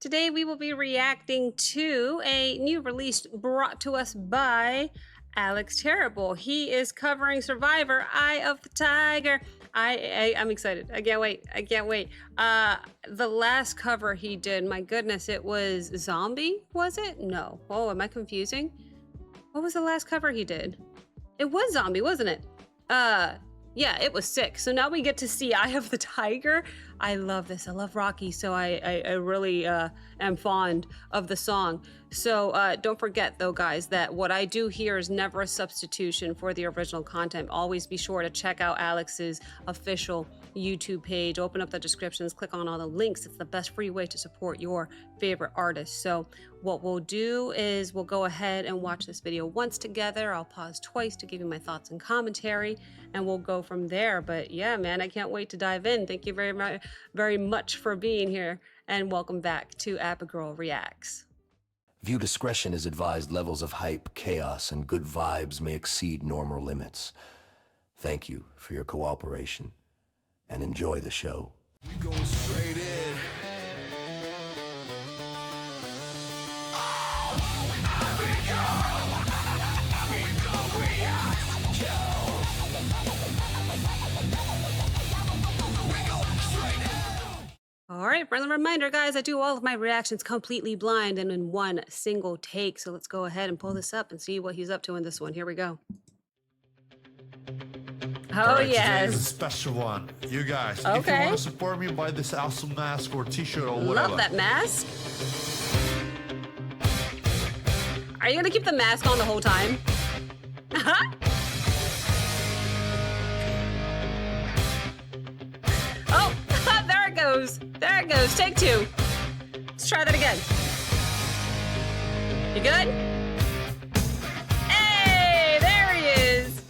Today we will be reacting to a new release brought to us by Alex Terrible. He is covering Survivor, Eye of the Tiger. I'm excited. I can't wait. I can't wait. The last cover he did, my goodness, it was Zombie, was it? No. Oh, am I confusing? What was the last cover he did? It was Zombie, wasn't it? Yeah, it was sick. So now we get to see Eye of the Tiger. I love this. I love Rocky, so I really am fond of the song. So don't forget, though, guys, that what I do here is never a substitution for the original content. Always be sure to check out Alex's official YouTube page. Open up the descriptions, click on all the links. It's the best free way to support your favorite artist. So what we'll do is we'll go ahead and watch this video once together. I'll pause twice to give you my thoughts and commentary, and we'll go from there. But yeah, man, I can't wait to dive in. Thank you very much for being here, and welcome back to Girl Reacts. View discretion is advised. Levels of hype, chaos, and good vibes may exceed normal limits. Thank you for your cooperation, and enjoy the show. We going straight in. All right, friendly reminder, guys, I do all of my reactions completely blind and in one single take. So let's go ahead and pull this up and see what he's up to in this one. Here we go. Oh, Today is a yes. special one. You guys, if you Okay. want to support me, buy this awesome mask or t-shirt or whatever. Love that mask. Are you going to keep the mask on the whole time? Oh, there it goes. There it goes. Take two. Let's try that again. You good? Hey, there he is.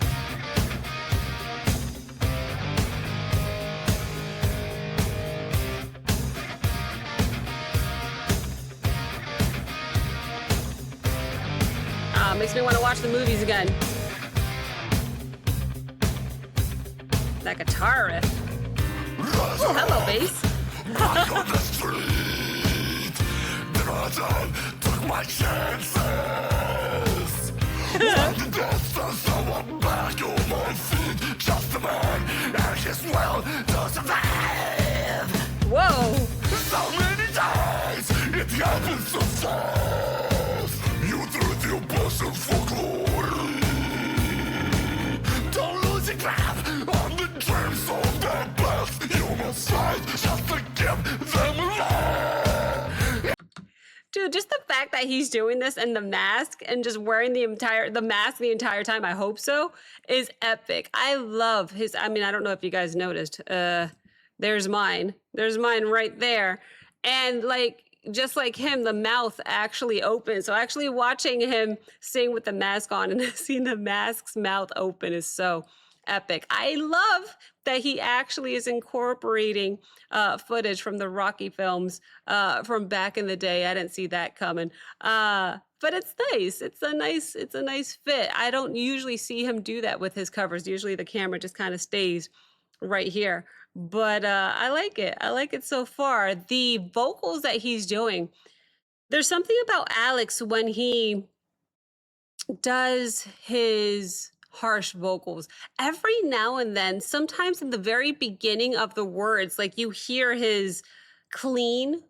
Makes me want to watch the movies again. That guitar riff. Oh, hello, bass. Back on the street. Then I took my chances. From the distance, so I'm back on my feet. Just a man and his will to survive. Whoa. So many times it happens so fast. You threw your bosom for glory. Don't lose your grasp on the dreams of the best. You must fight just to give them alive. Dude, just the fact that he's doing this in the mask and just wearing the mask the entire time, I hope so, is epic. I love his, I mean, I don't know if you guys noticed. There's mine. There's mine right there. And like, just like him, the mouth actually opens. So actually watching him sing with the mask on and seeing the mask's mouth open is so epic. I love that he actually is incorporating footage from the Rocky films from back in the day. I didn't see that coming. But it's nice. It's a nice fit. I don't usually see him do that with his covers. Usually the camera just kind of stays right here. But I like it. I like it so far. The vocals that he's doing, there's something about Alex when he does his harsh vocals. Every now and then, sometimes in the very beginning of the words, like you hear his clean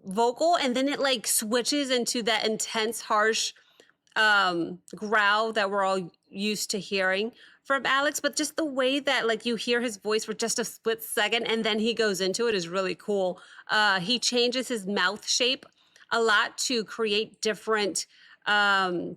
vocal and then it like switches into that intense, harsh growl that we're all used to hearing from Alex, but just the way that like you hear his voice for just a split second and then he goes into it is really cool. He changes his mouth shape a lot to create different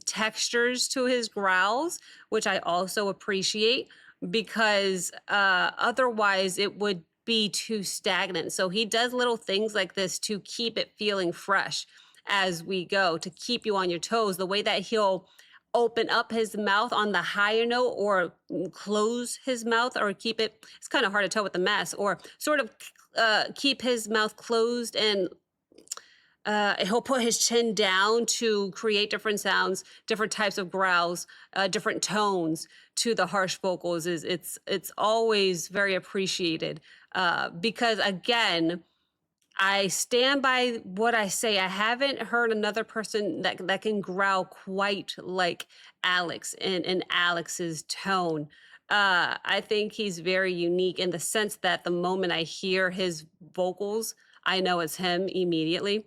textures to his growls, which I also appreciate because otherwise it would be too stagnant. So he does little things like this to keep it feeling fresh as we go, to keep you on your toes. The way that he'll open up his mouth on the higher note or close his mouth or keep it, it's kind of hard to tell with the mask, or sort of keep his mouth closed and he'll put his chin down to create different sounds, different types of growls, different tones to the harsh vocals. It's always very appreciated because again, I stand by what I say. I haven't heard another person that can growl quite like Alex in Alex's tone. I think he's very unique in the sense that the moment I hear his vocals, I know it's him immediately.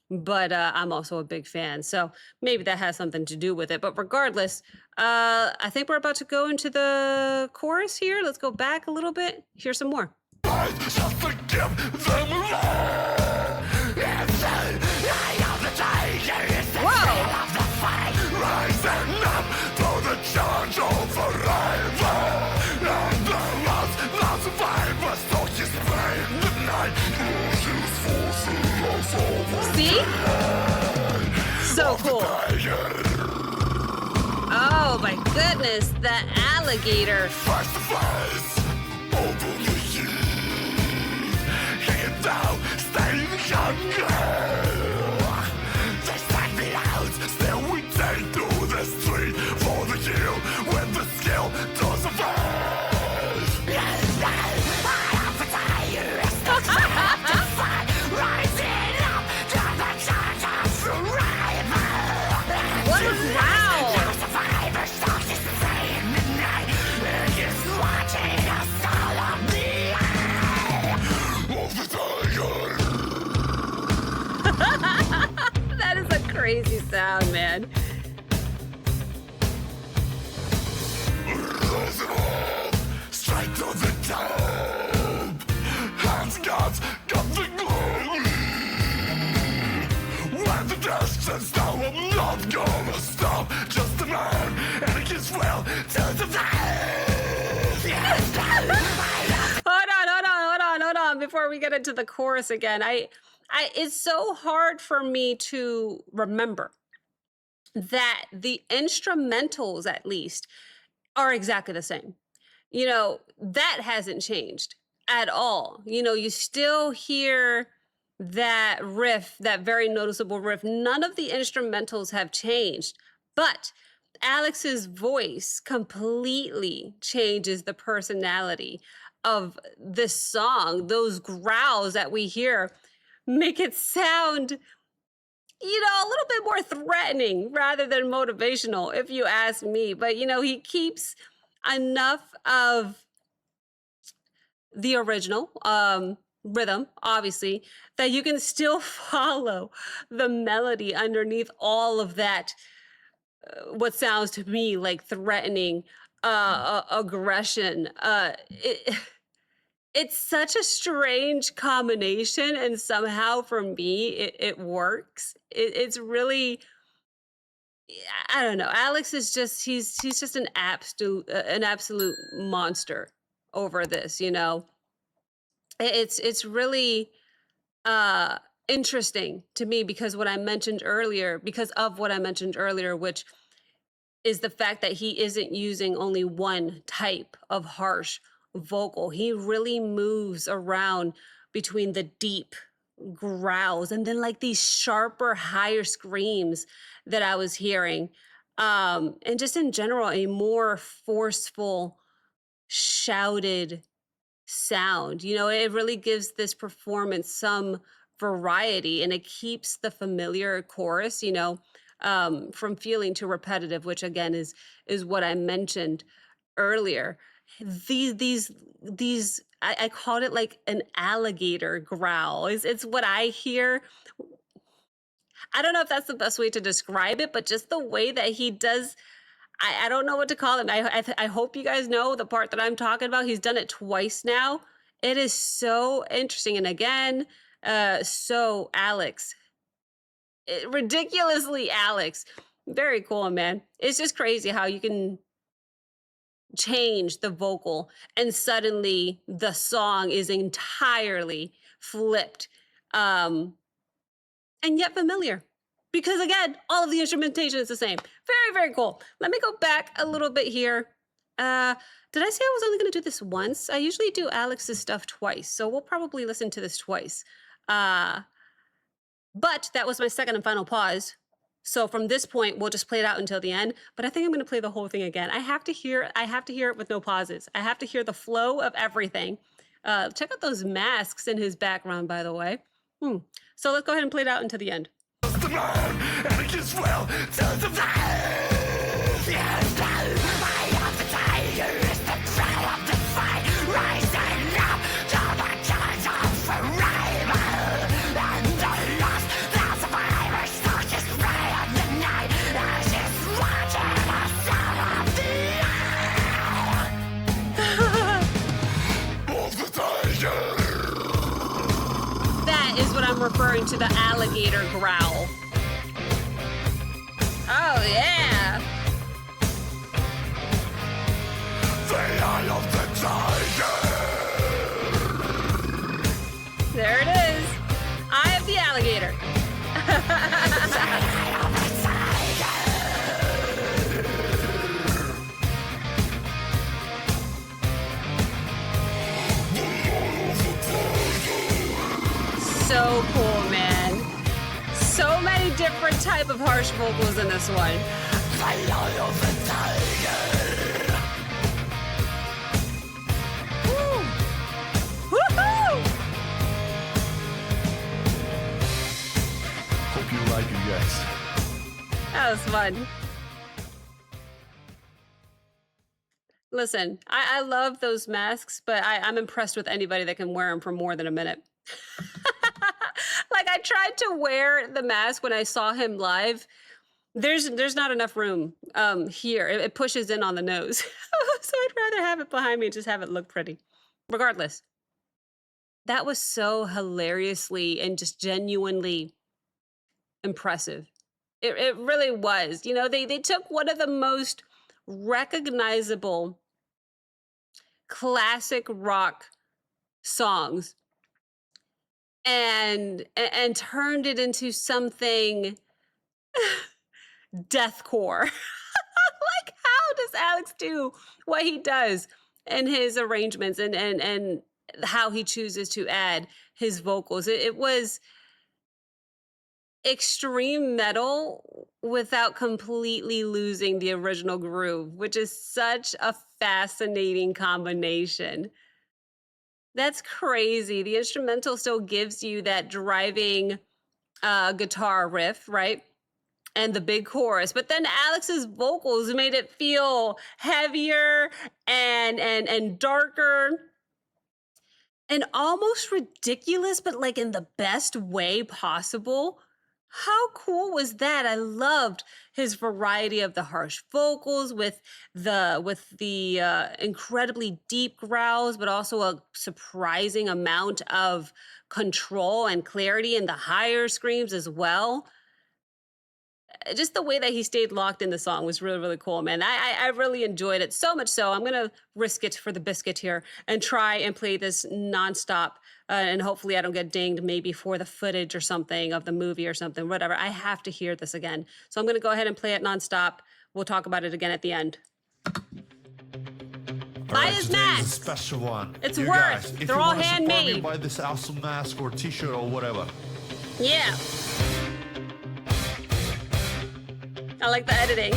But I'm also a big fan, so maybe that has something to do with it. But regardless, I think we're about to go into the chorus here. Let's go back a little bit. Here's some more. Just forgive them all. It's the eye of the tiger, it's the Whoa! thrill of the fight. Rising up to the charge of forever. And the lost, the survivors, so you spray in the night. Loses forces over. See? So cool. Oh my goodness, the alligator. Face to face, over the years. Hanging down, staying hungry. They stand me out, still we take to the street for the kill with the skill to survive. Rising up to the charge of survival. What a growl! Survivor stalks his prey in the night. He is watching us all of the eye of the tiger. That is a crazy sound, man. Rising up, straight to the top. Hands God's got the glory. When the dust sets down, I'm not gonna stop. Just a man, and it gets well to survive. Hold on. Before we get into the chorus again, it's so hard for me to remember that the instrumentals, at least, are exactly the same. You know, that hasn't changed at all. You know, you still hear that riff, that very noticeable riff. None of the instrumentals have changed, but Alex's voice completely changes the personality of this song. Those growls that we hear make it sound, you know, a little bit more threatening rather than motivational, if you ask me. But, you know, he keeps enough of the original rhythm, obviously, that you can still follow the melody underneath all of that, what sounds to me like threatening aggression. It's such a strange combination, and somehow for me, it works. It's really, I don't know. Alex is just he's just an absolute monster over this. You know, it's really interesting to me because of what I mentioned earlier, which is the fact that he isn't using only one type of harsh vocal. He really moves around between the deep growls and then like these sharper, higher screams that I was hearing. And just in general, a more forceful, shouted sound. You know, it really gives this performance some variety, and it keeps the familiar chorus, you know, from feeling too repetitive, which again is what I mentioned earlier. These I called it like an alligator growl. It's what I hear. I don't know if that's the best way to describe it, but just the way that he does, I don't know what to call it. I hope you guys know the part that I'm talking about. He's done it twice now. It is so interesting. And again, so Alex, ridiculously Alex. Very cool, man. It's just crazy how you can change the vocal and suddenly the song is entirely flipped, and yet familiar, because again, all of the instrumentation is the same. Very, very cool. Let me go back a little bit here. Did I say I was only going to do this once? I usually do Alex's stuff twice, so we'll probably listen to this twice. But that was my second and final pause. So from this point, we'll just play it out until the end. But I think I'm going to play the whole thing again. I have to hear it with no pauses. I have to hear the flow of everything. Check out those masks in his background, by the way. So let's go ahead and play it out until the end. The man, and it gets well to the face. Yes, the eye of the tiger is the trail of the fight, rising up to the challenge of survival. And the lost, the survivor stalks his prey of the night as he's watching the soul of the eye of the tiger. That is what I'm referring to, the alligator growl. Oh, yeah. The eye of the tiger. There it is. Eye of the alligator. So cool, man. So many different type of harsh vocals in this one. The eye of the tiger. Woo! Woohoo! Hope you like it, guys. That was fun. Listen, I love those masks, but I'm impressed with anybody that can wear them for more than a minute. Like, I tried to wear the mask when I saw him live. There's not enough room here. It pushes in on the nose. So I'd rather have it behind me and just have it look pretty. Regardless, that was so hilariously and just genuinely impressive. It really was. You know, they took one of the most recognizable classic rock songs and turned it into something deathcore. Like, how does Alex do what he does in his arrangements and how he chooses to add his vocals? It was extreme metal without completely losing the original groove, which is such a fascinating combination. That's crazy. The instrumental still gives you that driving guitar riff, right? And the big chorus, but then Alex's vocals made it feel heavier and darker and almost ridiculous, but like in the best way possible. How cool was that? I loved his variety of the harsh vocals with the incredibly deep growls, but also a surprising amount of control and clarity in the higher screams as well. Just the way that he stayed locked in the song was really, really cool, man. I really enjoyed it, so much so I'm gonna risk it for the biscuit here and try and play this nonstop. And hopefully I don't get dinged maybe for the footage or something of the movie or something, whatever. I have to hear this again. So I'm going to go ahead and play it nonstop. We'll talk about it again at the end. Buy his today's a mask. special one. It's You worth. guys, if They're you all wanna support me, handmade. buy this awesome mask or t-shirt or whatever. Yeah. I like the editing.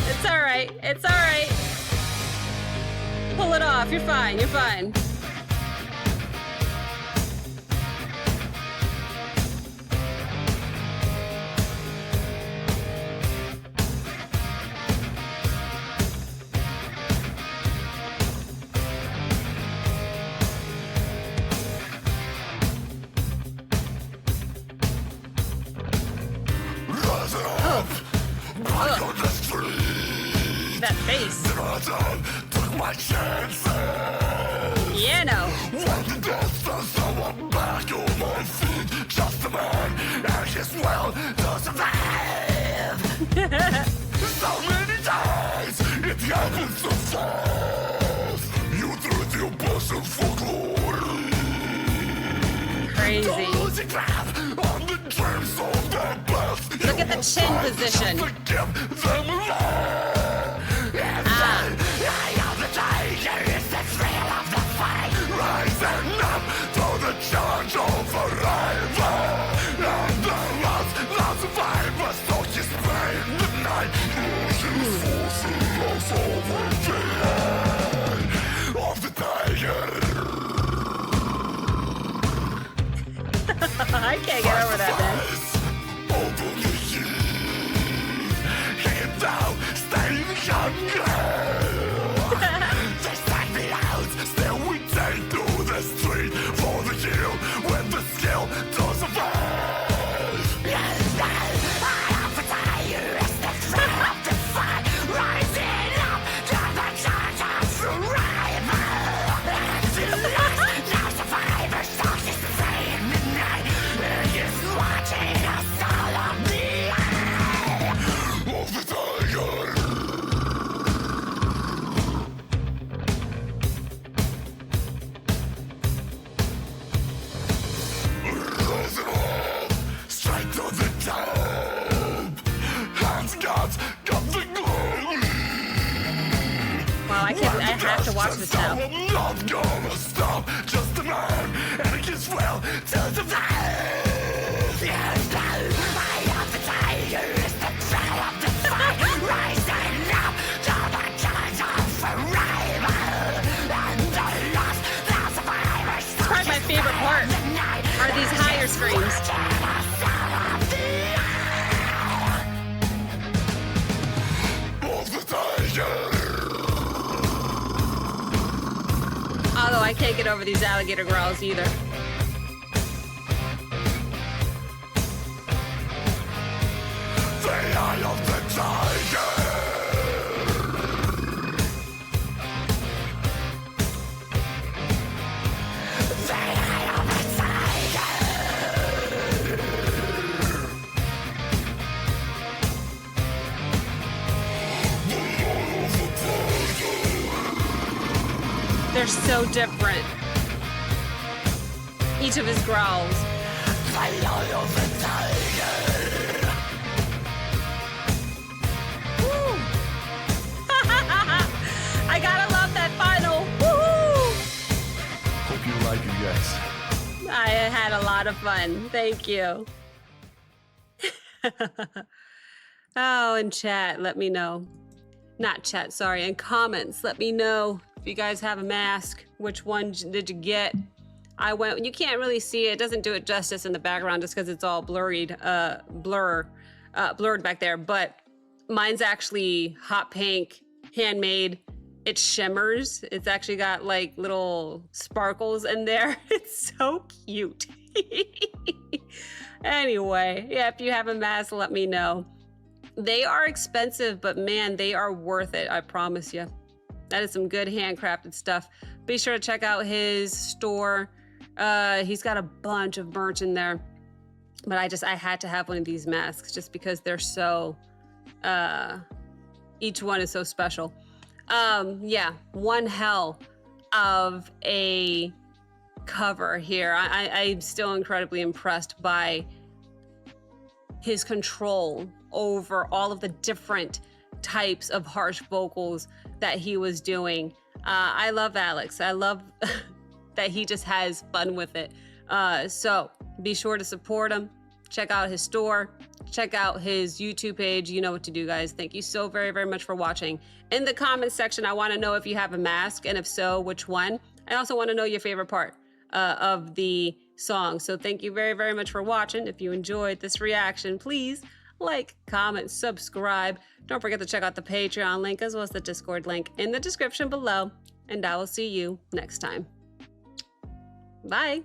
It's all right. It's all right. Pull it off. You're fine. You're fine. Rising up, back on the street. That face. Took my chances. Yeah, no. When the distance, so I'm back on my feet. Just a man, and his will to survive. So many times, it happens so fast. You threw your passion for glory. Crazy. Losing grasp on the dreams of the best. Look at the chin position. Forgive them all. Eye of the tiger is the thrill of the fight. Rising up to the charge of arrival. And the last survivor stalks his prey in the night. Losing I can't get over that, man. Over the years, and thou staying younger. They send me out, still we take to the street for the kill when the skill does avail. Yes, I have the tire, it's the threat of the fight, rising up to the charge of survival. And to last, now survivor stalks his prey in the night. He is watching us all on the eye of the tiger. Rising up, straight to the top. Hands God's got the glory. Wow, I have to watch this now. I'm not gonna stop, just a man, and it gets well to survive. Yes, I am the tiger, it's the threat of the fight, rising up to the charge of survival. And the lost, the survivors. Probably my favorite part are these higher screams. Of the tiger. Although I can't get over these alligator growls either. The eye of the tiger. The eye of the tiger. They're so different. Each of his growls. The eye of the tiger. Woo. I gotta love that final. Woohoo! Hope you like it, guys. I had a lot of fun. Thank you. Oh, in chat, let me know. Not chat, sorry. In comments, let me know if you guys have a mask. Which one did you get? I went. You can't really see it. It doesn't do it justice in the background just because it's all blurred back there. But mine's actually hot pink, handmade. It shimmers. It's actually got like little sparkles in there. It's so cute. Anyway, yeah, if you have a mask, let me know. They are expensive, but man, they are worth it. I promise you. That is some good handcrafted stuff. Be sure to check out his store. He's got a bunch of merch in there. But I had to have one of these masks just because they're so, each one is so special. Yeah, one hell of a cover here. I'm still incredibly impressed by his control over all of the different types of harsh vocals that he was doing. I love Alex. I love that he just has fun with it. So be sure to support him. Check out his store. Check out his YouTube page. You know what to do, guys. Thank you so very, very much for watching. In the comments section, I want to know if you have a mask, and if so, which one. I also want to know your favorite part of the song. So thank you very, very much for watching. If you enjoyed this reaction, please like, comment, subscribe. Don't forget to check out the Patreon link as well as the Discord link in the description below. And I will see you next time. Bye.